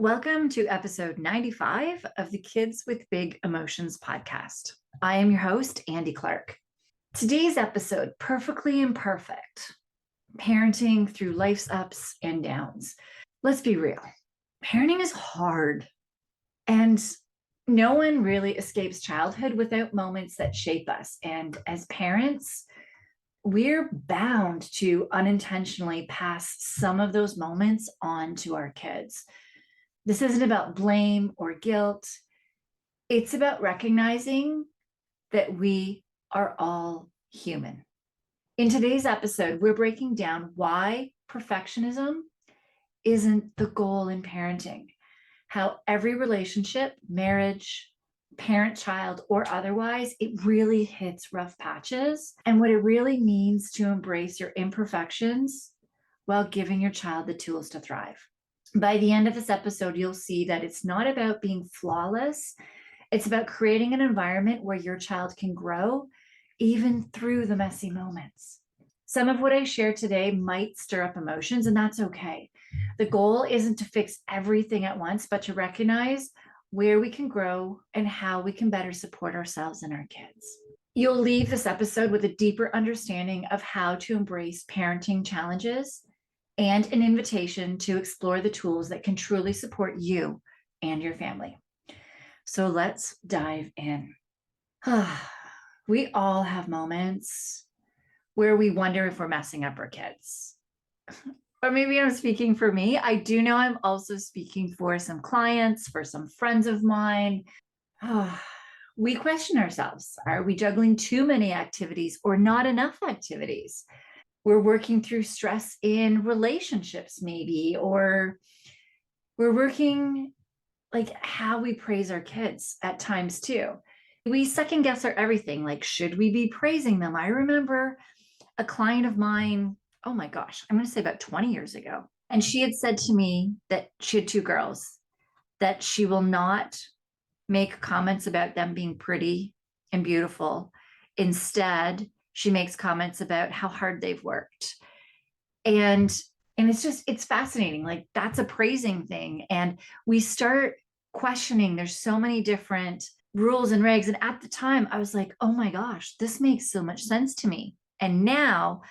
Welcome to episode 95 of the Kids with Big Emotions podcast. I am your host, Andi Clark. Today's episode, Perfectly Imperfect, Parenting Through Life's Ups and Downs. Let's be real, parenting is hard, and no one really escapes childhood without moments that shape us. And as parents, we're bound to unintentionally pass some of those moments on to our kids. This isn't about blame or guilt. It's about recognizing that we are all human. In today's episode, we're breaking down why perfectionism isn't the goal in parenting, how every relationship, marriage, parent child, or otherwise, it really hits rough patches, and what it really means to embrace your imperfections while giving your child the tools to thrive. By the end of this episode, you'll see that it's not about being flawless. It's about creating an environment where your child can grow even through the messy moments. Some of what I share today might stir up emotions, and that's okay. The goal isn't to fix everything at once, but to recognize where we can grow and how we can better support ourselves and our kids. You'll leave this episode with a deeper understanding of how to embrace parenting challenges and an invitation to explore the tools that can truly support you and your family. So let's dive in. We all have moments where we wonder if we're messing up our kids. Or maybe I'm speaking for me. I do know I'm also speaking for some clients, for some friends of mine. We question ourselves. Are we juggling too many activities or not enough activities? We're working through stress in relationships, maybe, or we're working like how we praise our kids at times too. We second guess our everything. Like, should we be praising them? I remember a client of mine, oh my gosh, I'm going to say about 20 years ago. And she had said to me that she had two girls, that she will not make comments about them being pretty and beautiful. Instead, she makes comments about how hard they've worked. And it's fascinating. Like, that's a praising thing. And we start questioning, there's so many different rules and regs. And at the time, I was like, oh my gosh, this makes so much sense to me. And now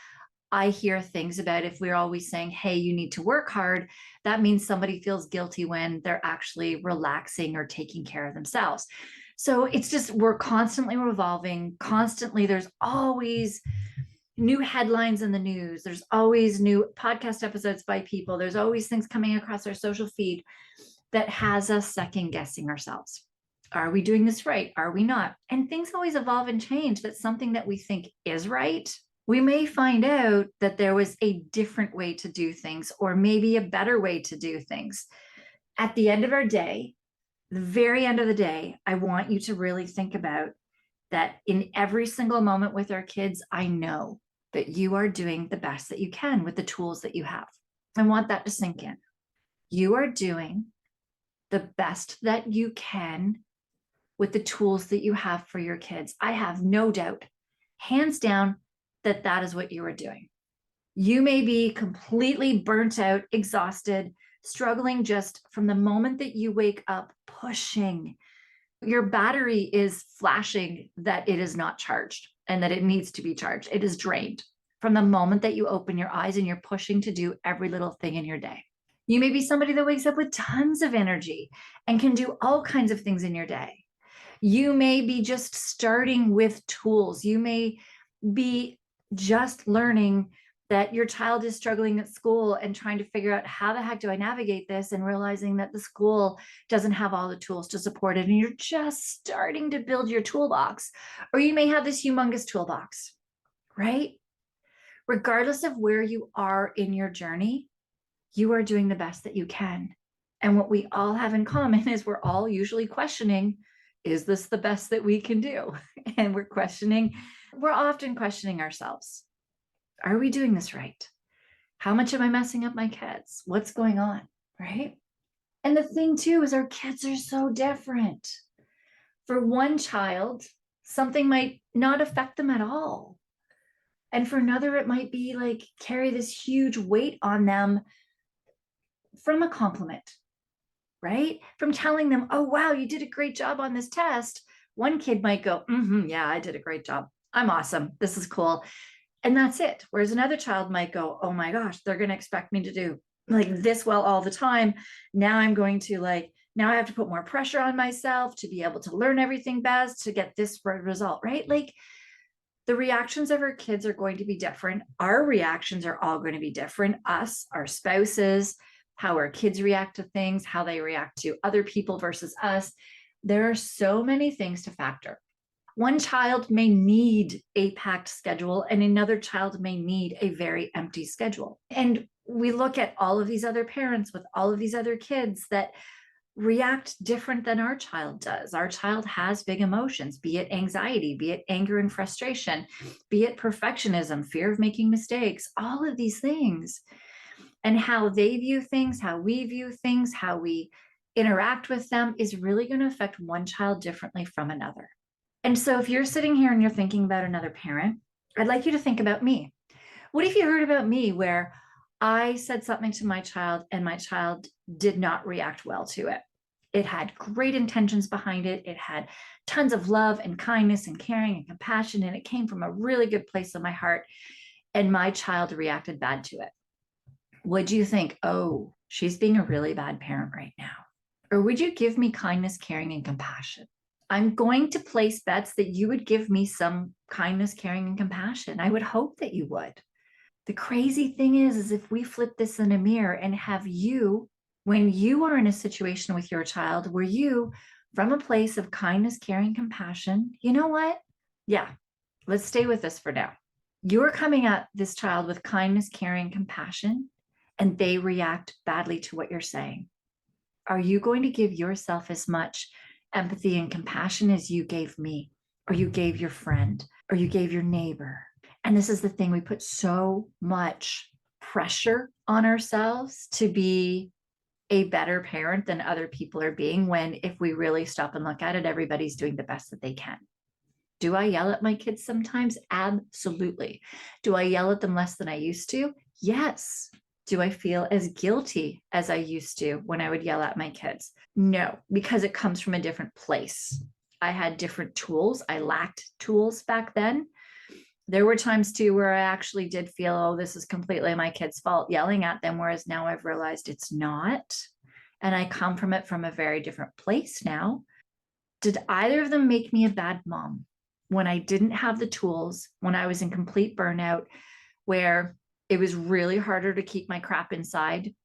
I hear things about if we're always saying, hey, you need to work hard, that means somebody feels guilty when they're actually relaxing or taking care of themselves. So it's just, we're constantly revolving, constantly. There's always new headlines in the news. There's always new podcast episodes by people. There's always things coming across our social feed that has us second guessing ourselves. Are we doing this right? Are we not? And things always evolve and change. That's something that we think is right. We may find out that there was a different way to do things, or maybe a better way to do things. At the end of our day, the very end of the day, I want you to really think about that in every single moment with our kids. I know that you are doing the best that you can with the tools that you have. I want that to sink in. You are doing the best that you can with the tools that you have for your kids. I have no doubt, hands down, that that is what you are doing. You may be completely burnt out, exhausted, struggling just from the moment that you wake up, pushing. Your battery is flashing that it is not charged and that it needs to be charged. It is drained from the moment that you open your eyes and you're pushing to do every little thing in your day. You may be somebody that wakes up with tons of energy and can do all kinds of things in your day. You may be just starting with tools. You may be just learning that your child is struggling at school and trying to figure out, how the heck do I navigate this, and realizing that the school doesn't have all the tools to support it, and you're just starting to build your toolbox. Or you may have this humongous toolbox, right? Regardless of where you are in your journey, you are doing the best that you can. And what we all have in common is we're all usually questioning, is this the best that we can do? And we're often questioning ourselves. Are we doing this right? How much am I messing up my kids? What's going on, right? And the thing too is, our kids are so different. For one child, something might not affect them at all. And for another, it might be like carry this huge weight on them from a compliment. right? From telling them, oh, wow, you did a great job on this test. One kid might go, yeah, I did a great job. I'm awesome. This is cool. And that's it. Whereas another child might go, oh my gosh, they're going to expect me to do like this well all the time. Now I'm going to now I have to put more pressure on myself to be able to learn everything best to get this result, right? Like the reactions of our kids are going to be different. Our reactions are all going to be different. Us, our spouses, how our kids react to things, how they react to other people versus us. There are so many things to factor. One child may need a packed schedule and another child may need a very empty schedule. And we look at all of these other parents with all of these other kids that react different than our child does. Our child has big emotions, be it anxiety, be it anger and frustration, be it perfectionism, fear of making mistakes, all of these things. And how they view things, how we view things, how we interact with them is really going to affect one child differently from another. And so if you're sitting here and you're thinking about another parent, I'd like you to think about me. What if you heard about me where I said something to my child and my child did not react well to it? It had great intentions behind it. It had tons of love and kindness and caring and compassion, and it came from a really good place in my heart. And my child reacted bad to it. Would you think, oh, she's being a really bad parent right now? Or would you give me kindness, caring, and compassion? I'm going to place bets that you would give me some kindness, caring, and compassion. I would hope that you would. The crazy thing is if we flip this in a mirror and have you, when you are in a situation with your child, where you, from a place of kindness, caring, compassion, you know what? Yeah, let's stay with this for now. You're coming at this child with kindness, caring, compassion, and they react badly to what you're saying. Are you going to give yourself as much empathy and compassion as you gave me, or you gave your friend, or you gave your neighbor? And this is the thing, we put so much pressure on ourselves to be a better parent than other people are being, when if we really stop and look at it, everybody's doing the best that they can. Do I yell at my kids sometimes? Absolutely. Do I yell at them less than I used to? Yes. Do I feel as guilty as I used to when I would yell at my kids? No, because it comes from a different place. I had different tools. I lacked tools back then. There were times too where I actually did feel, oh, this is completely my kid's fault, yelling at them, whereas now I've realized it's not. And I come from it from a very different place now. Did either of them make me a bad mom? When I didn't have the tools, when I was in complete burnout, where it was really harder to keep my crap inside,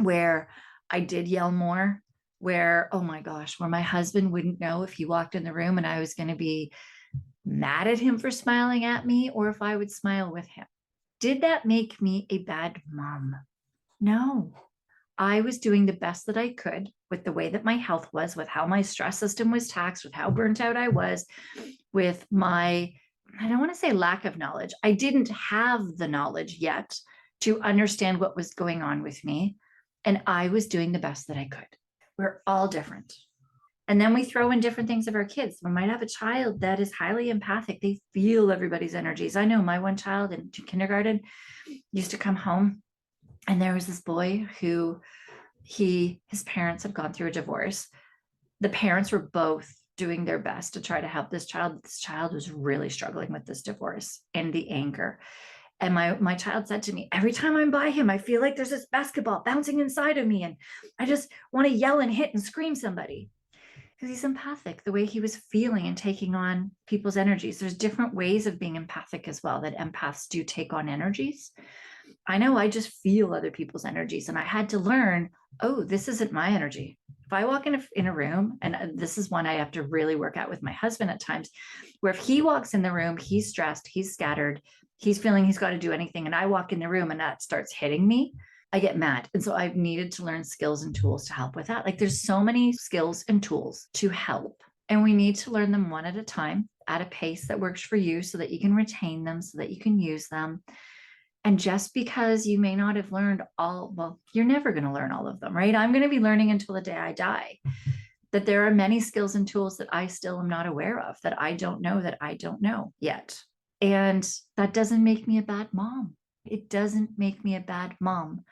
where I did yell more, where, oh my gosh, where my husband wouldn't know if he walked in the room and I was going to be mad at him for smiling at me or if I would smile with him. Did that make me a bad mom? No. I was doing the best that I could with the way that my health was, with how my stress system was taxed, with how burnt out I was, with my, I don't want to say lack of knowledge. I didn't have the knowledge yet to understand what was going on with me. And I was doing the best that I could. We're all different. And then we throw in different things of our kids. We might have a child that is highly empathic. They feel everybody's energies. I know my one child in kindergarten used to come home, and there was this boy who his parents had gone through a divorce. The parents were both doing their best to try to help this child. This child was really struggling with this divorce and the anger. And my child said to me, every time I'm by him, I feel like there's this basketball bouncing inside of me. And I just want to yell and hit and scream somebody. Because he's empathic, the way he was feeling and taking on people's energies. There's different ways of being empathic as well, that empaths do take on energies. I know I just feel other people's energies, and I had to learn, oh, this isn't my energy. If I walk in a room, and this is one I have to really work out with my husband at times, where if he walks in the room, he's stressed, he's scattered, he's feeling he's got to do anything, and I walk in the room and that starts hitting me, I get mad. And so I've needed to learn skills and tools to help with that. Like there's so many skills and tools to help, and we need to learn them one at a time at a pace that works for you so that you can retain them, so that you can use them. And just because you may not have learned all, well, you're never going to learn all of them, right? I'm going to be learning until the day I die, that there are many skills and tools that I still am not aware of, that I don't know yet. And that doesn't make me a bad mom. It doesn't make me a bad mom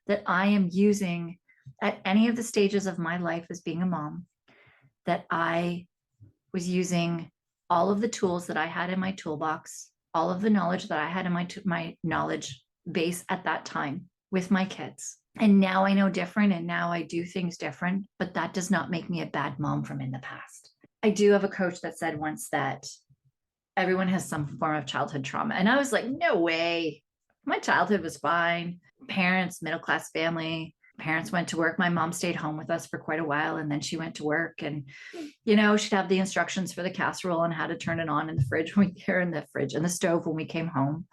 that I am using at any of the stages of my life as being a mom that I was using all of the tools that I had in my toolbox, all of the knowledge that I had in my knowledge base at that time with my kids. And now I know different, and now I do things different, but that does not make me a bad mom from in the past. I do have a coach that said once that everyone has some form of childhood trauma. And I was like, no way. My childhood was fine. Parents, middle class family. Parents went to work. My mom stayed home with us for quite a while, and then she went to work. And, she'd have the instructions for the casserole on how to turn it on in the fridge when we were in the fridge and the stove when we came home.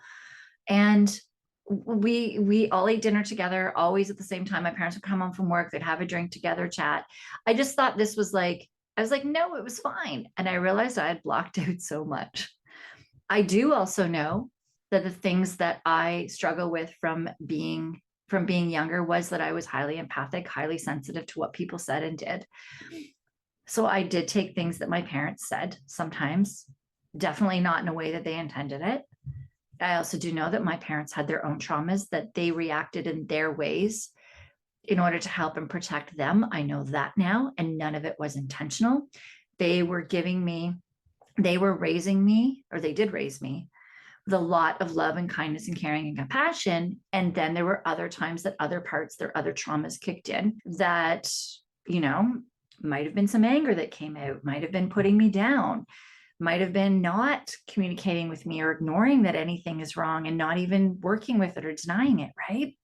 And we all ate dinner together, always at the same time. My parents would come home from work, they'd have a drink together, chat. I just thought this was like, I was like, no, it was fine. And I realized I had blocked out so much. I do also know that the things that I struggle with from being younger was that I was highly empathic, highly sensitive to what people said and did. So I did take things that my parents said sometimes, definitely not in a way that they intended it. I also do know that my parents had their own traumas, that they reacted in their ways in order to help and protect them. I know that now, and none of it was intentional. They were raising me, or they did raise me with a lot of love and kindness and caring and compassion. And then there were other times that other parts, their other traumas kicked in that, might have been some anger that came out, might have been putting me down, might have been not communicating with me or ignoring that anything is wrong and not even working with it or denying it, right?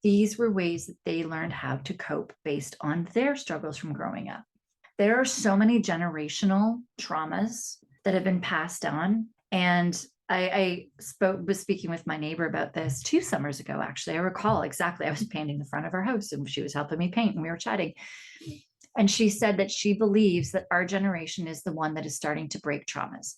These were ways that they learned how to cope based on their struggles from growing up. There are so many generational traumas that have been passed on. And I was speaking with my neighbor about this 2 summers ago, actually. I recall exactly. I was painting the front of her house and she was helping me paint and we were chatting. And she said that she believes that our generation is the one that is starting to break traumas.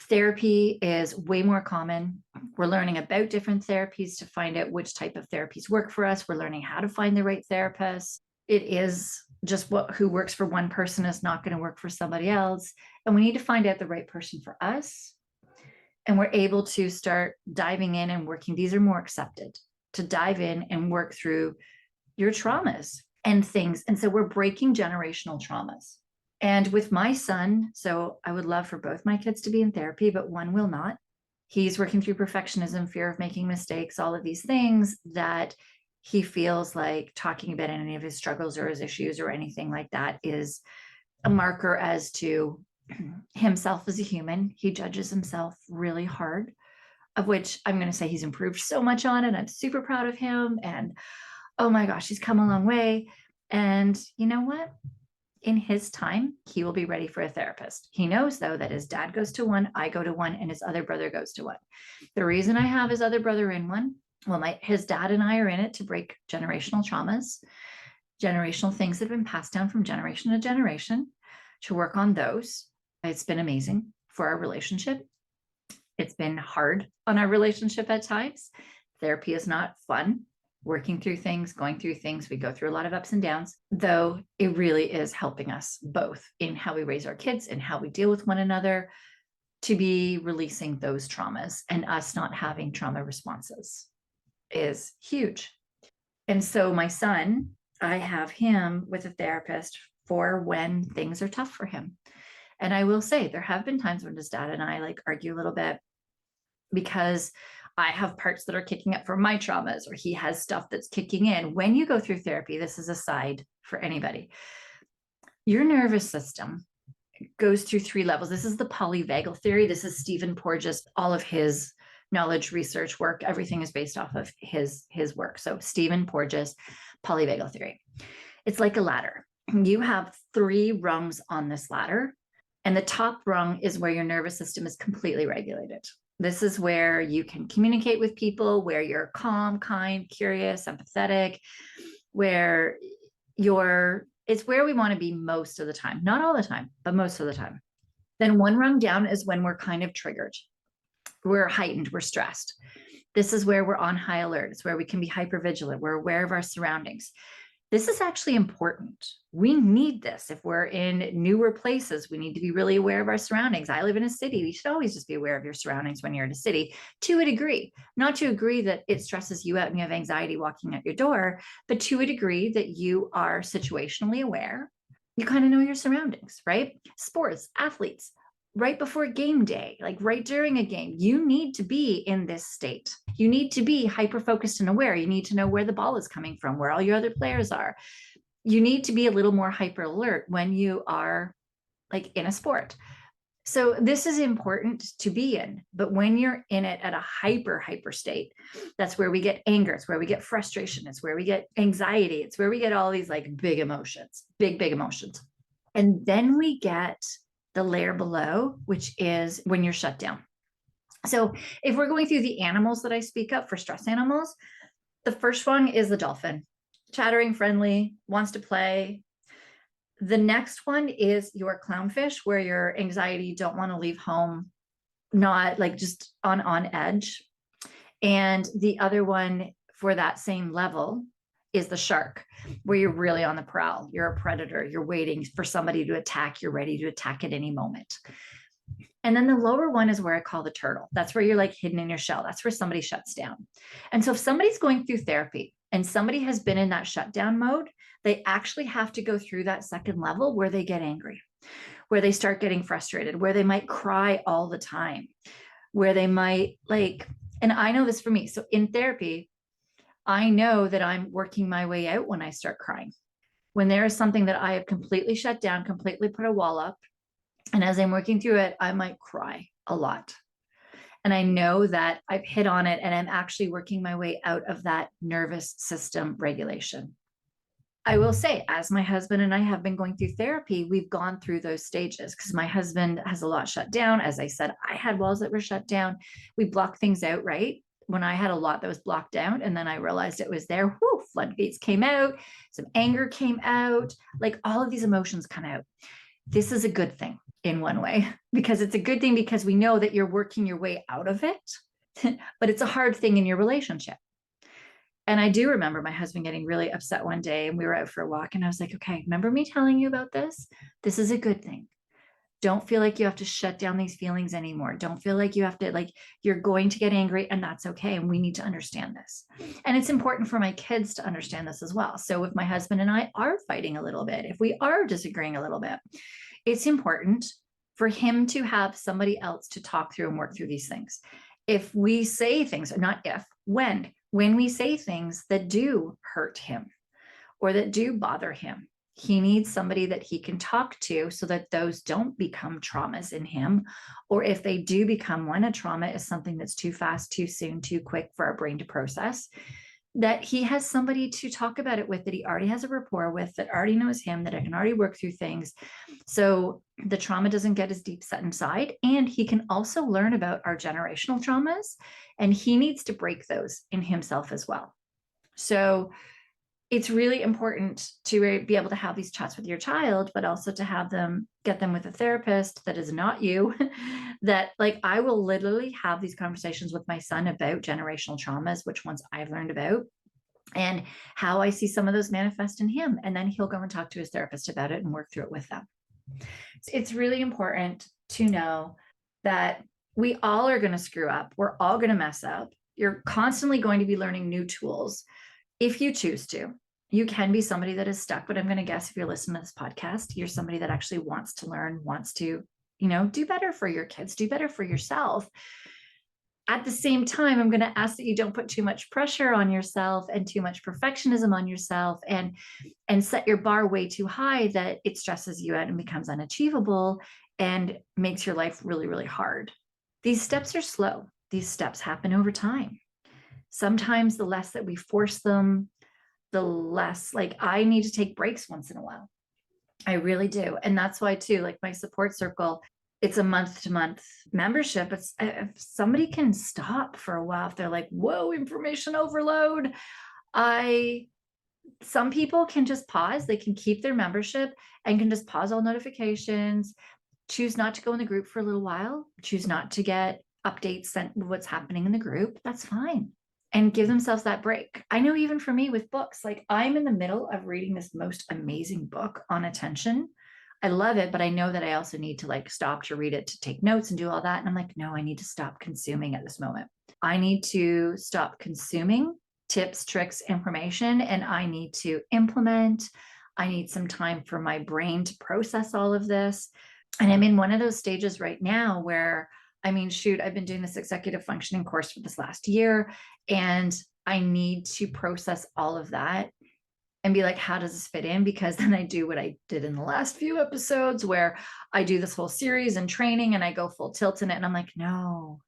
Therapy is way more common. We're learning about different therapies to find out which type of therapies work for us. We're learning how to find the right therapist. It is just who works for one person is not going to work for somebody else. And we need to find out the right person for us. And we're able to start diving in and working. These are more accepted to dive in and work through your traumas and things. And so we're breaking generational traumas. And with my son, so I would love for both my kids to be in therapy, but one will not. He's working through perfectionism, fear of making mistakes, all of these things that he feels like talking about any of his struggles or his issues or anything like that is a marker as to himself as a human. He judges himself really hard, of which I'm going to say he's improved so much on it. I'm super proud of him. And oh my gosh, he's come a long way. And you know what? In his time, he will be ready for a therapist. He knows, though, that his dad goes to one, I go to one, and his other brother goes to one. The reason I have his other brother in one, well, his dad and I are in it to break generational traumas, generational things that have been passed down from generation to generation, to work on those. It's been amazing for our relationship. It's been hard on our relationship at times. Therapy is not fun. Working through things, going through things. We go through a lot of ups and downs, though it really is helping us both in how we raise our kids and how we deal with one another to be releasing those traumas, and us not having trauma responses is huge. And so my son, I have him with a therapist for when things are tough for him. And I will say there have been times when his dad and I argue a little bit because I have parts that are kicking up from my traumas, or he has stuff that's kicking in. When you go through therapy, this is a side for anybody. Your nervous system goes through 3 levels. This is the Polyvagal Theory. This is Stephen Porges, all of his knowledge, research work, everything is based off of his work. So Stephen Porges, Polyvagal Theory. It's like a ladder. You have 3 rungs on this ladder, and the top rung is where your nervous system is completely regulated. This is where you can communicate with people, where you're calm, kind, curious, empathetic, where it's where we want to be most of the time. Not all the time, but most of the time. Then 1 rung down is when we're kind of triggered. We're heightened, we're stressed. This is where we're on high alert. It's where we can be hypervigilant. We're aware of our surroundings. This is actually important. We need this. If we're in newer places, we need to be really aware of our surroundings. I live in a city. You should always just be aware of your surroundings when you're in a city, to a degree. Not to a degree that it stresses you out and you have anxiety walking out your door, but to a degree that you are situationally aware. You kind of know your surroundings, right? Sports, athletes, right before game day, like right during a game, you need to be in this state. You need to be hyper focused and aware. You need to know where the ball is coming from, where all your other players are. You need to be a little more hyper alert when you are like in a sport. So this is important to be in, but when you're in it at a hyper state, that's where we get anger. It's where we get frustration. It's where we get anxiety. It's where we get all these like big emotions, big emotions. And then we get the layer below, which is when you're shut down. So if we're going through the animals that I speak of for stress animals, the first one is the dolphin, chattering, friendly, wants to play. The next one is your clownfish, where your anxiety, don't want to leave home, not like just on edge. And the other one for that same level is the shark, where you're really on the prowl. You're a predator. You're waiting for somebody to attack. You're ready to attack at any moment. And then the lower one is where I call the turtle. That's where you're like hidden in your shell. That's where somebody shuts down. And so if somebody's going through therapy and somebody has been in that shutdown mode, they actually have to go through that second level where they get angry, where they start getting frustrated, where they might cry all the time, where they might like, and I know this for me. So in therapy, I know that I'm working my way out when I start crying. When there is something that I have completely shut down, completely put a wall up, and as I'm working through it, I might cry a lot. And I know that I've hit on it and I'm actually working my way out of that nervous system regulation. I will say, as my husband and I have been going through therapy, we've gone through those stages because my husband has a lot shut down. As I said, I had walls that were shut down. We blocked things out, right? When I had a lot that was blocked out, and then I realized it was there, whoo, floodgates came out, some anger came out, like all of these emotions come out. This is a good thing in one way, because it's a good thing because we know that you're working your way out of it, but it's a hard thing in your relationship. And I do remember my husband getting really upset one day and we were out for a walk and I was like, okay, remember me telling you about this? This is a good thing. Don't feel like you have to shut down these feelings anymore. Don't feel like you have to, like, you're going to get angry and that's okay. And we need to understand this. And it's important for my kids to understand this as well. So if my husband and I are fighting a little bit, if we are disagreeing a little bit, it's important for him to have somebody else to talk through and work through these things. If we say things, not if, when we say things that do hurt him or that do bother him, he needs somebody that he can talk to so that those don't become traumas in him. Or if they do become one, a trauma is something that's too fast, too soon, too quick for our brain to process, that he has somebody to talk about it with, that he already has a rapport with, that already knows him, that I can already work through things. So the trauma doesn't get as deep set inside. And he can also learn about our generational traumas, and he needs to break those in himself as well. So it's really important to be able to have these chats with your child, but also to have them, get them with a therapist that is not you. That, like, I will literally have these conversations with my son about generational traumas, which ones I've learned about and how I see some of those manifest in him. And then he'll go and talk to his therapist about it and work through it with them. It's really important to know that we all are going to screw up. We're all going to mess up. You're constantly going to be learning new tools. If you choose to, you can be somebody that is stuck, but I'm going to guess if you're listening to this podcast, you're somebody that actually wants to learn, wants to, do better for your kids, do better for yourself. At the same time, I'm going to ask that you don't put too much pressure on yourself and too much perfectionism on yourself and set your bar way too high that it stresses you out and becomes unachievable and makes your life really, really hard. These steps are slow. These steps happen over time. Sometimes the less that we force them, the less, like, I need to take breaks once in a while. I really do. And that's why too, like my support circle, it's a month-to-month membership. It's, if somebody can stop for a while, if they're like, whoa, information overload. Some people can just pause. They can keep their membership and can just pause all notifications, choose not to go in the group for a little while, choose not to get updates sent what's happening in the group. That's fine. and give themselves that break. I know even for me with books, like I'm in the middle of reading this most amazing book on attention. I love it, but I know that I also need to like stop to read it, to take notes and do all that. And I'm like, no, I need to stop consuming at this moment. I need to stop consuming tips, tricks, information, and I need to implement. I need some time for my brain to process all of this. And I'm in one of those stages right now where, I mean, shoot, I've been doing this executive functioning course for this last year, and I need to process all of that and be like, how does this fit in? Because then I do what I did in the last few episodes where I do this whole series and training and I go full tilt in it. And I'm like, no,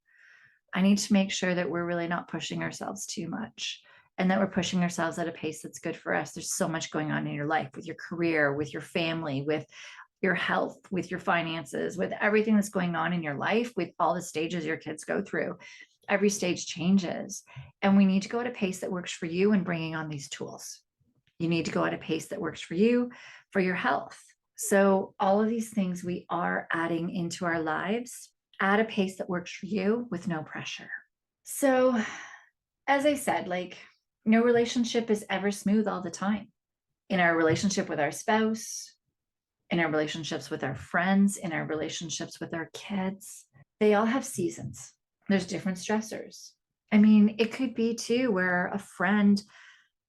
I need to make sure that we're really not pushing ourselves too much and that we're pushing ourselves at a pace that's good for us. There's so much going on in your life, with your career, with your family, with your health, with your finances, with everything that's going on in your life, with all the stages your kids go through. Every stage changes. And we need to go at a pace that works for you and bringing on these tools. You need to go at a pace that works for you, for your health. So all of these things we are adding into our lives at a pace that works for you with no pressure. So as I said, like no relationship is ever smooth all the time. In our relationship with our spouse, in our relationships with our friends, in our relationships with our kids, they all have seasons. There's different stressors. I mean, it could be too where a friend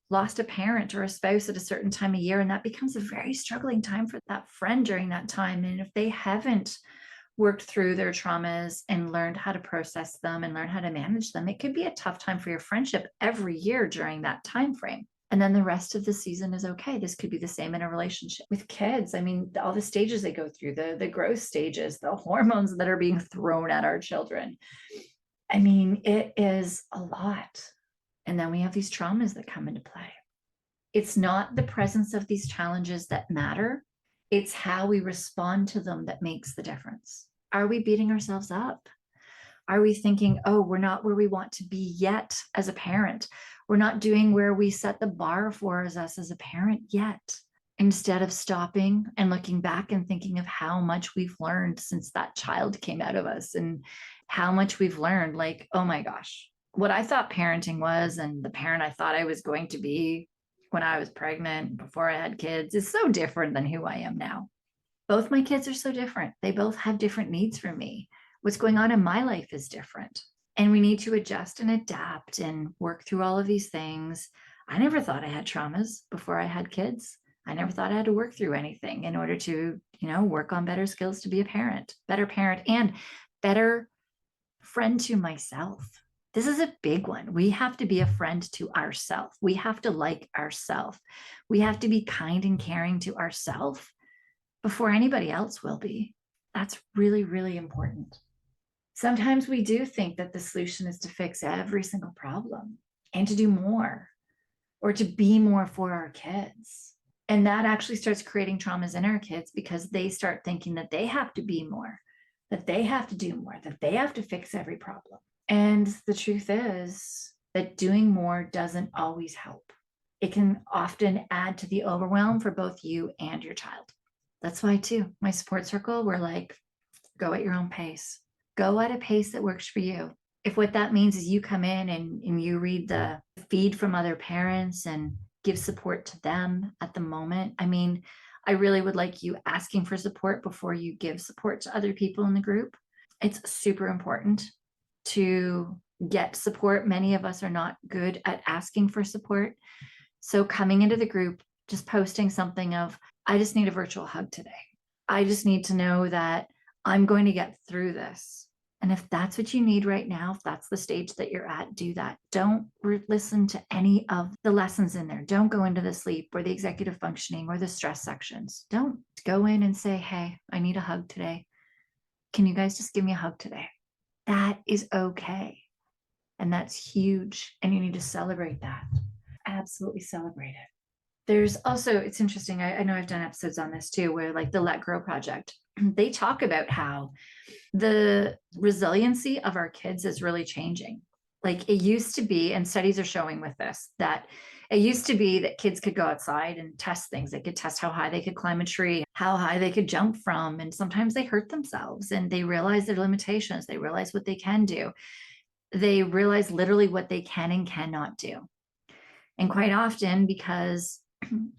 lost a parent or a spouse at a certain time of year, and that becomes a very struggling time for that friend during that time. And if they haven't worked through their traumas and learned how to process them and learn how to manage them, it could be a tough time for your friendship every year during that time frame. And then the rest of the season is okay. This could be the same in a relationship with kids. I mean, all the stages they go through, the growth stages, the hormones that are being thrown at our children. I mean, it is a lot. And then we have these traumas that come into play. It's not the presence of these challenges that matter. It's how we respond to them that makes the difference. Are we beating ourselves up? Are we thinking, oh, we're not where we want to be yet as a parent? We're not doing where we set the bar for us as a parent yet. Instead of stopping and looking back and thinking of how much we've learned since that child came out of us and how much we've learned, like, oh my gosh, what I thought parenting was and the parent I thought I was going to be when I was pregnant, before I had kids, is so different than who I am now. Both my kids are so different. They both have different needs from me. What's going on in my life is different. And we need to adjust and adapt and work through all of these things. I never thought I had traumas before I had kids. I never thought I had to work through anything in order to, work on better skills to be a better parent, and better friend to myself. This is a big one. We have to be a friend to ourselves. We have to like ourselves. We have to be kind and caring to ourselves before anybody else will be. That's really, really important. Sometimes we do think that the solution is to fix every single problem and to do more or to be more for our kids. And that actually starts creating traumas in our kids because they start thinking that they have to be more, that they have to do more, that they have to fix every problem. And the truth is that doing more doesn't always help. It can often add to the overwhelm for both you and your child. That's why, too, my support circle, we're like, go at your own pace. Go at a pace that works for you. If what that means is you come in and you read the feed from other parents and give support to them at the moment. I mean, I really would like you asking for support before you give support to other people in the group. It's super important to get support. Many of us are not good at asking for support. So coming into the group, just posting something of, I just need a virtual hug today. I just need to know that I'm going to get through this. And if that's what you need right now, if that's the stage that you're at, do that. Don't listen to any of the lessons in there. Don't go into the sleep or the executive functioning or the stress sections. Don't go in and say, hey, I need a hug today. Can you guys just give me a hug today? That is okay. And that's huge. And you need to celebrate that. Absolutely celebrate it. There's also, it's interesting. I know I've done episodes on this too, where like the Let Grow Project, they talk about how the resiliency of our kids is really changing. Like it used to be, and studies are showing with this, that it used to be that kids could go outside and test things. They could test how high they could climb a tree, how high they could jump from. And sometimes they hurt themselves and they realize their limitations. They realize what they can do. They realize literally what they can and cannot do. And quite often, because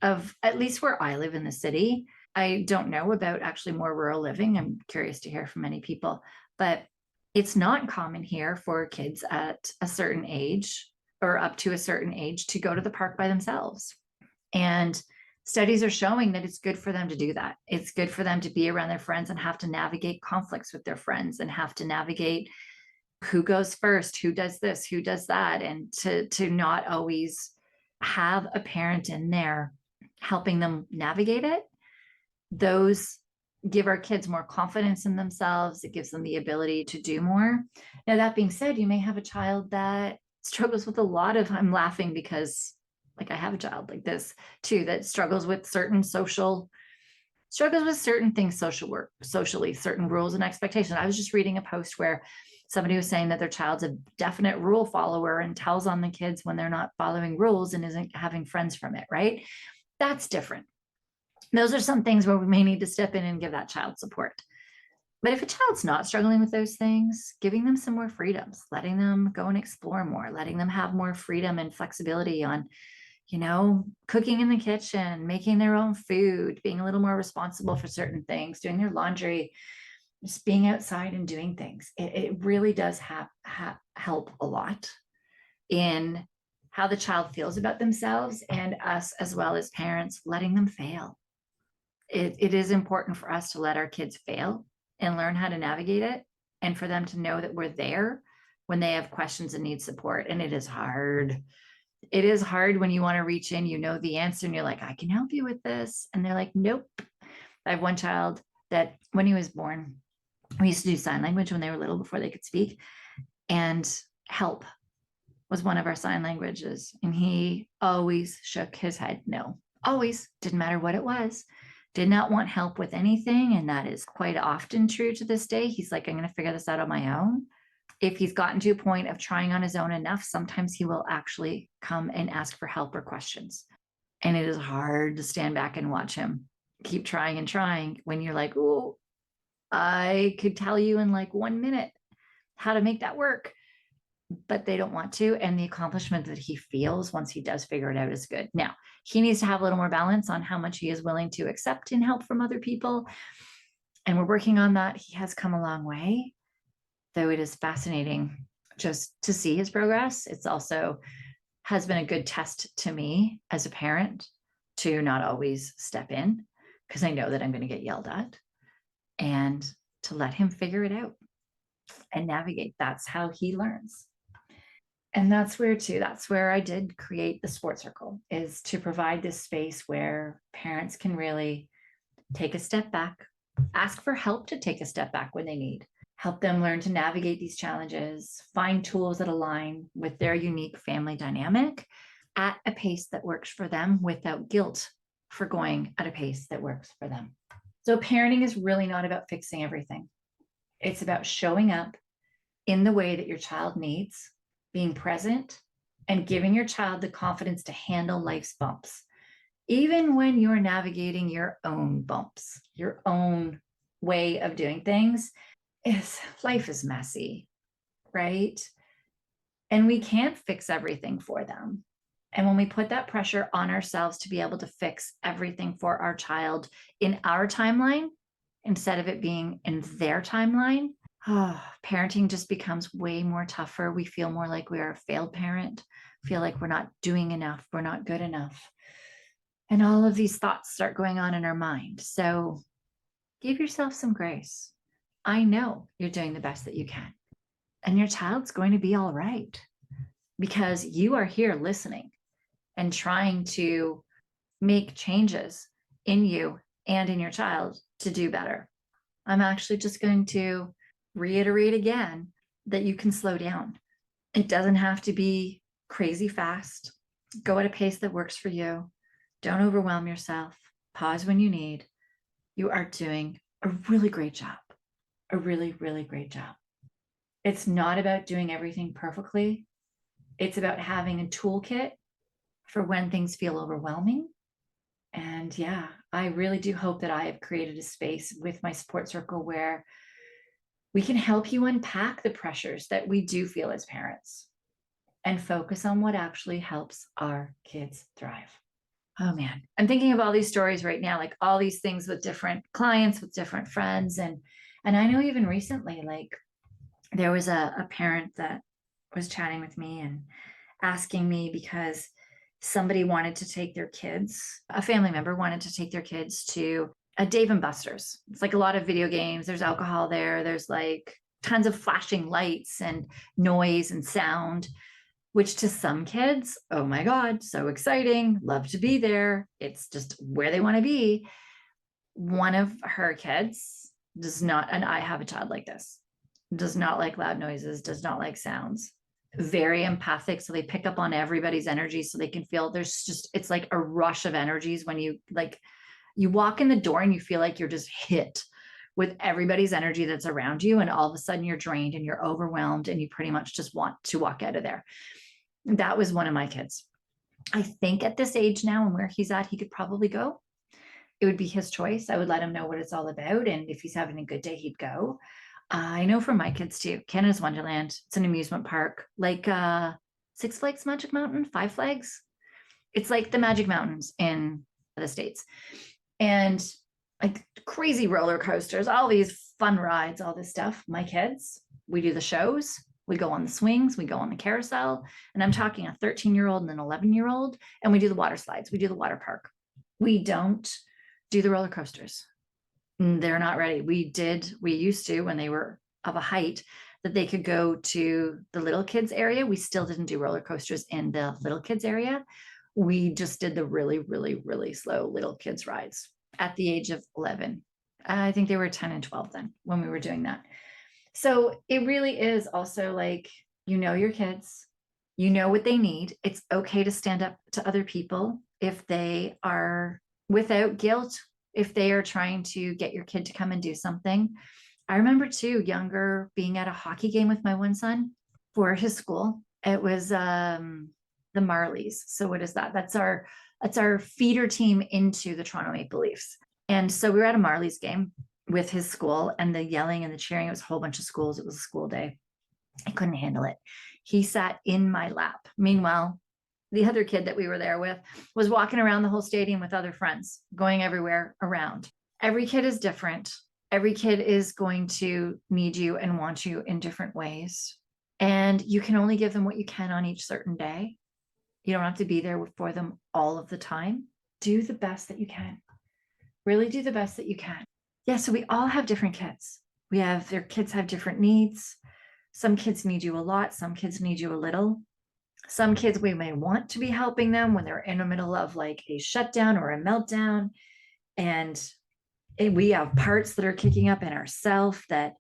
of, at least where I live in the city, I don't know about actually more rural living. I'm curious to hear from many people, but it's not common here for kids at a certain age or up to a certain age to go to the park by themselves. And studies are showing that it's good for them to do that. It's good for them to be around their friends and have to navigate conflicts with their friends and have to navigate who goes first, who does this, who does that, and to not always have a parent in there helping them navigate it. Those give our kids more confidence in themselves. It gives them the ability to do more. Now, that being said, you may have a child that struggles with a lot of, I'm laughing because like I have a child like this too, that struggles with certain things, social work, socially, certain rules and expectations. I was just reading a post where somebody was saying that their child's a definite rule follower and tells on the kids when they're not following rules and isn't having friends from it, right? That's different. Those are some things where we may need to step in and give that child support. But if a child's not struggling with those things, giving them some more freedoms, letting them go and explore more, letting them have more freedom and flexibility on, cooking in the kitchen, making their own food, being a little more responsible for certain things, doing their laundry, just being outside and doing things. It really does help a lot in how the child feels about themselves and us as well as parents, letting them fail. It is important for us to let our kids fail and learn how to navigate it, and for them to know that we're there when they have questions and need support. And it is hard. It is hard when you want to reach in, you know the answer, and you're like, I can help you with this. And they're like, nope. I have one child that when he was born, we used to do sign language when they were little before they could speak. And help was one of our sign languages. And he always shook his head no. Always. Didn't matter what it was. Did not want help with anything. And that is quite often true to this day. He's like, I'm going to figure this out on my own. If he's gotten to a point of trying on his own enough, sometimes he will actually come and ask for help or questions. And it is hard to stand back and watch him keep trying and trying when you're like, oh, I could tell you in like 1 minute how to make that work, but they don't want to. And the accomplishment that he feels once he does figure it out is good. Now, he needs to have a little more balance on how much he is willing to accept and help from other people. And we're working on that. He has come a long way, though it is fascinating just to see his progress. It's also has been a good test to me as a parent to not always step in because I know that I'm going to get yelled at, and to let him figure it out and navigate. That's how he learns. And that's where I did create the sports circle, is to provide this space where parents can really take a step back, ask for help to take a step back when they need, help them learn to navigate these challenges, find tools that align with their unique family dynamic at a pace that works for them without guilt for going at a pace that works for them. So parenting is really not about fixing everything. It's about showing up in the way that your child needs, being present, and giving your child the confidence to handle life's bumps, even when you're navigating your own bumps, your own way of doing things. Life is messy, right? And we can't fix everything for them. And when we put that pressure on ourselves to be able to fix everything for our child in our timeline, instead of it being in their timeline, parenting just becomes way more tougher. We feel more like we are a failed parent, feel like we're not doing enough, we're not good enough. And all of these thoughts start going on in our mind. So give yourself some grace. I know you're doing the best that you can. And your child's going to be all right, because you are here listening and trying to make changes in you and in your child to do better. I'm actually just going to reiterate again that you can slow down. It doesn't have to be crazy fast. Go at a pace that works for you. Don't overwhelm yourself. Pause when you need. You are doing a really great job. A really, really great job. It's not about doing everything perfectly. It's about having a toolkit for when things feel overwhelming. And yeah, I really do hope that I have created a space with my support circle where We can help you unpack the pressures that we do feel as parents and focus on what actually helps our kids thrive. Oh man, I'm thinking of all these stories right now, like all these things with different clients, with different friends. And I know even recently, like there was a parent that was chatting with me and asking me because somebody wanted to take their kids, a family member wanted to take their kids to a Dave and Buster's. It's like a lot of video games. There's alcohol there. There's like tons of flashing lights and noise and sound, which to some kids, oh my God, so exciting, love to be there. It's just where they want to be. One of her kids does not, and I have a child like this, does not like loud noises, does not like sounds, very empathic. So they pick up on everybody's energy so they can feel there's just, it's like a rush of energies when you like, you walk in the door and you feel like you're just hit with everybody's energy that's around you. And all of a sudden you're drained and you're overwhelmed and you pretty much just want to walk out of there. That was one of my kids. I think at this age now and where he's at, he could probably go. It would be his choice. I would let him know what it's all about. And if he's having a good day, he'd go. I know for my kids too, Canada's Wonderland. It's an amusement park, like Six Flags Magic Mountain, Five Flags. It's like the Magic Mountains in the States. And like crazy roller coasters, all these fun rides, all this stuff. My kids, we do the shows, we go on the swings, we go on the carousel. And I'm talking a 13-year-old and an 11-year-old, and we do the water slides, we do the water park. We don't do the roller coasters. They're not ready. We used to when they were of a height that they could go to the little kids area. We still didn't do roller coasters in the little kids area. We just did the really, really, really slow little kids rides at the age of 11. I think they were 10 and 12 then when we were doing that. So it really is also like, you know, your kids, you know what they need. It's okay to stand up to other people if they are without guilt, if they are trying to get your kid to come and do something. I remember too, younger, being at a hockey game with my one son for his school. It was the Marlies. So what is that? That's our feeder team into the Toronto Maple Leafs. And so we were at a Marlies game with his school, and the yelling and the cheering, it was a whole bunch of schools. It was a school day. I couldn't handle it. He sat in my lap. Meanwhile, the other kid that we were there with was walking around the whole stadium with other friends, going everywhere around. Every kid is different. Every kid is going to need you and want you in different ways. And you can only give them what you can on each certain day. You don't have to be there for them all of the time. Do the best that you can. Really do the best that you can. Yeah, so we all have different kids. Their kids have different needs. Some kids need you a lot. Some kids need you a little. Some kids, we may want to be helping them when they're in the middle of like a shutdown or a meltdown. And we have parts that are kicking up in ourselves that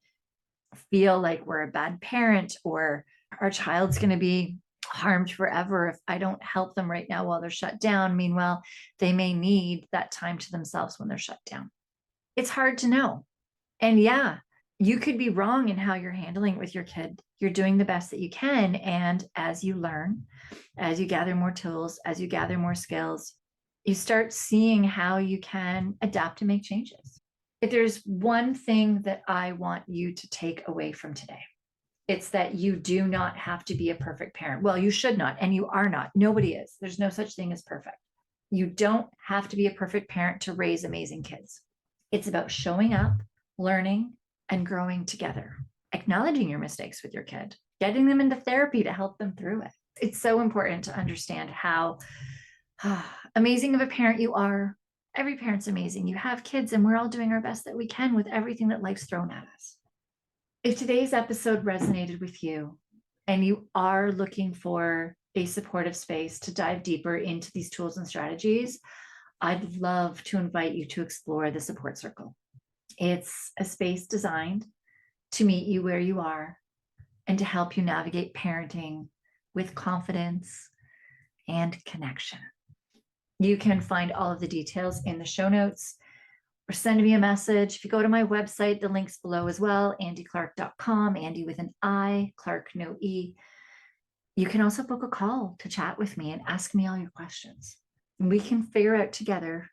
feel like we're a bad parent, or our child's going to be harmed forever if I don't help them right now while they're shut down. Meanwhile, they may need that time to themselves when they're shut down. It's hard to know. And yeah, you could be wrong in how you're handling it with your kid. You're doing the best that you can. And as you learn, as you gather more tools, as you gather more skills, you start seeing how you can adapt and make changes. If there's one thing that I want you to take away from today, it's that you do not have to be a perfect parent. Well, you should not, and you are not. Nobody is. There's no such thing as perfect. You don't have to be a perfect parent to raise amazing kids. It's about showing up, learning, and growing together, acknowledging your mistakes with your kid, getting them into therapy to help them through it. It's so important to understand how amazing of a parent you are. Every parent's amazing. You have kids, and we're all doing our best that we can with everything that life's thrown at us. If today's episode resonated with you and you are looking for a supportive space to dive deeper into these tools and strategies, I'd love to invite you to explore the support circle. It's a space designed to meet you where you are and to help you navigate parenting with confidence and connection. You can find all of the details in the show notes or send me a message. If you go to my website, the link's below as well, andiclark.com, Andi with an I, Clark, no E. You can also book a call to chat with me and ask me all your questions. And we can figure out together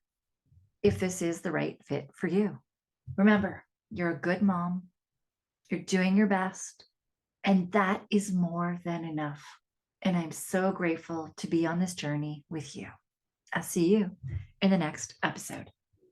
if this is the right fit for you. Remember, you're a good mom You're doing your best. And that is more than enough. And I'm so grateful to be on this journey with you. I'll see you in the next episode.